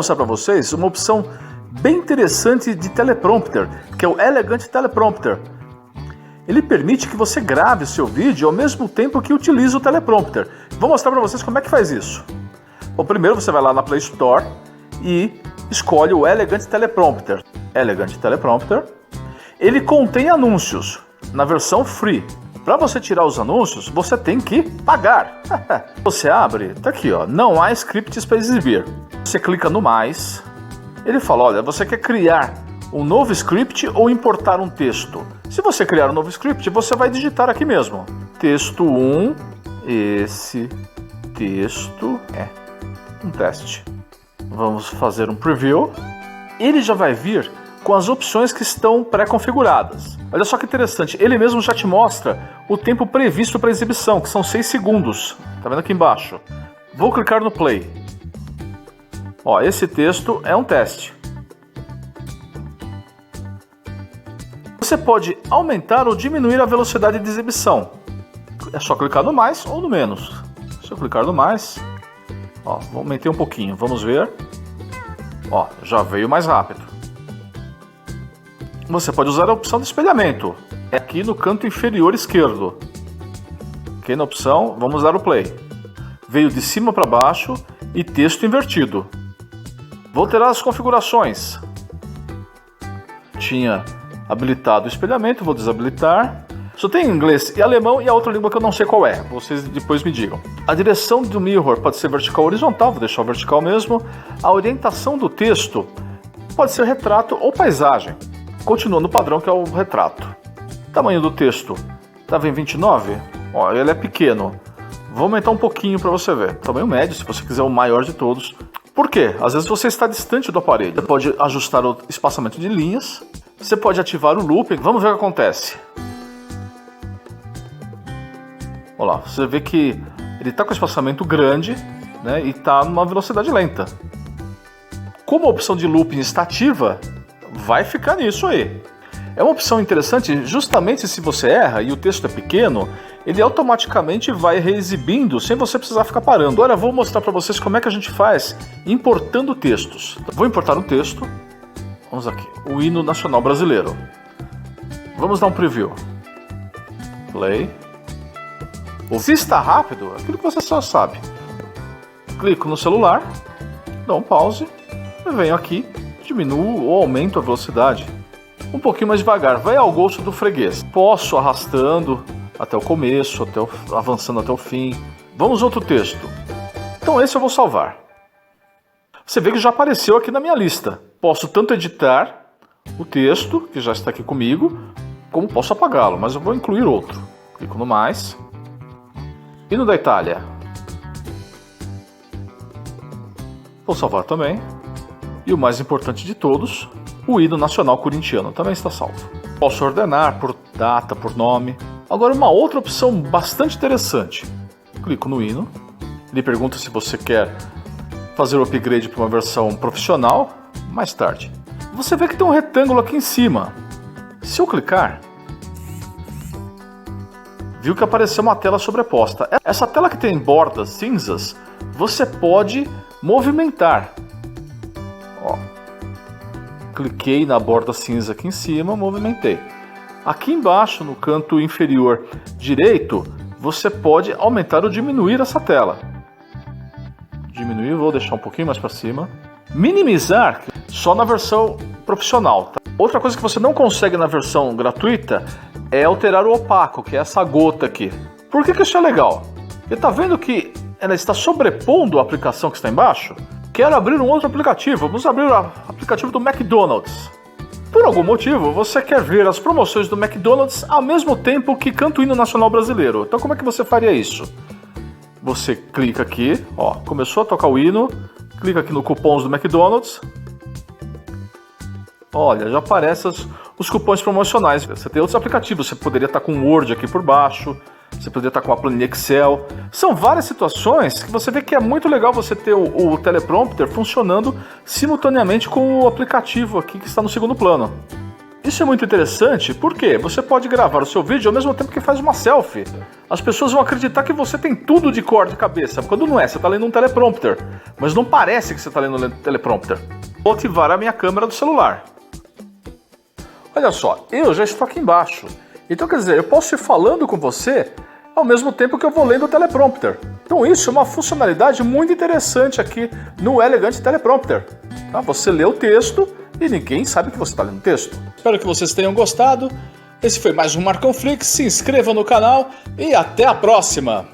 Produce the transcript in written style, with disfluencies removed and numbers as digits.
mostrar para vocês uma opção bem interessante de teleprompter, que é o Elegant Teleprompter. Ele permite que você grave o seu vídeo ao mesmo tempo que utiliza o teleprompter. Vou mostrar para vocês como é que faz isso. Bom, primeiro você vai lá na Play Store e escolhe o Elegant Teleprompter. Elegant Teleprompter. Ele contém anúncios na versão free. Para você tirar os anúncios, você tem que pagar. Você abre, tá aqui, ó, não há scripts para exibir. Você clica no mais. Ele fala, olha, você quer criar um novo script ou importar um texto? Se você criar um novo script, você vai digitar aqui mesmo. Texto 1, esse texto é um teste. Vamos fazer um preview. Ele já vai vir com as opções que estão pré-configuradas. Olha só que interessante, ele mesmo já te mostra o tempo previsto para exibição, que são 6 segundos. Tá vendo aqui embaixo? Vou clicar no play. Ó, esse texto é um teste. Você pode aumentar ou diminuir a velocidade de exibição. É só clicar no mais ou no menos. Se eu clicar no mais, ó, vou aumentar um pouquinho, vamos ver. Ó, já veio mais rápido. Você pode usar a opção de espelhamento. É aqui no canto inferior esquerdo. Aqui na opção, vamos dar o play. Veio de cima para baixo e texto invertido. Vou alterar as configurações. Tinha habilitado o espelhamento, vou desabilitar. Só tem inglês e alemão e a outra língua que eu não sei qual é. Vocês depois me digam. A direção do mirror pode ser vertical ou horizontal, vou deixar o vertical mesmo. A orientação do texto pode ser retrato ou paisagem. Continua no padrão que é o retrato. Tamanho do texto estava em 29. Ó, ele é pequeno. Vou aumentar um pouquinho para você ver. Tamanho médio, se você quiser o maior de todos. Por quê? Às vezes você está distante do aparelho. Você pode ajustar o espaçamento de linhas. Você pode ativar o looping. Vamos ver o que acontece. Olha lá, você vê que ele está com espaçamento grande, né, e está numa velocidade lenta. Como a opção de looping está ativa, vai ficar nisso aí. É uma opção interessante justamente se você erra e o texto é pequeno, ele automaticamente vai reexibindo sem você precisar ficar parando. Agora eu vou mostrar para vocês como é que a gente faz importando textos. Vou importar um texto. Vamos aqui, o hino nacional brasileiro. Vamos dar um preview. Play. Se está rápido, é aquilo que você só sabe. Clico no celular, dou um pause e venho aqui, diminuo ou aumento a velocidade. Um pouquinho mais devagar, vai ao gosto do freguês. Posso arrastando até o começo, avançando até o fim. Vamos outro texto. Então esse eu vou salvar. Você vê que já apareceu aqui na minha lista. Posso tanto editar o texto, que já está aqui comigo, como posso apagá-lo, mas eu vou incluir outro. Clico no mais. Hino da Itália. Vou salvar também. E o mais importante de todos, o hino nacional corintiano também está salvo. Posso ordenar por data, por nome. Agora uma outra opção bastante interessante. Clico no hino. Ele pergunta se você quer fazer o upgrade para uma versão profissional. Mais tarde. Você vê que tem um retângulo aqui em cima. Se eu clicar, viu que apareceu uma tela sobreposta. Essa tela que tem bordas cinzas, você pode movimentar. Ó, cliquei na borda cinza aqui em cima, movimentei. Aqui embaixo, no canto inferior direito, você pode aumentar ou diminuir essa tela. Diminuir, vou deixar um pouquinho mais para cima. Minimizar, só na versão profissional. Tá? Outra coisa que você não consegue na versão gratuita é alterar o opaco, que é essa gota aqui. Por que isso é legal? Porque tá vendo que ela está sobrepondo a aplicação que está embaixo? Quero abrir um outro aplicativo. Vamos abrir o aplicativo do McDonald's. Por algum motivo, você quer ver as promoções do McDonald's ao mesmo tempo que canta o hino nacional brasileiro. Então como é que você faria isso? Você clica aqui, ó, começou a tocar o hino, clica aqui no cupons do McDonald's. Olha, já aparecem os cupons promocionais. Você tem outros aplicativos, você poderia estar com o Word aqui por baixo, você poderia estar com a planilha Excel. São várias situações que você vê que é muito legal você ter o teleprompter funcionando simultaneamente com o aplicativo aqui que está no segundo plano. E Isso é muito interessante porque você pode gravar o seu vídeo ao mesmo tempo que faz uma selfie. As pessoas vão acreditar que você tem tudo de cor de cabeça, quando não é, você está lendo um teleprompter. Mas não parece que você está lendo um teleprompter. Vou ativar a minha câmera do celular. Olha só, eu já estou aqui embaixo. Então quer dizer, eu posso ir falando com você ao mesmo tempo que eu vou lendo o teleprompter. Então isso é uma funcionalidade muito interessante aqui no Elegant Teleprompter. Tá? Você lê o texto e ninguém sabe que você está lendo o texto. Espero que vocês tenham gostado. Esse foi mais um Marcão Flix. Se inscreva no canal e até a próxima!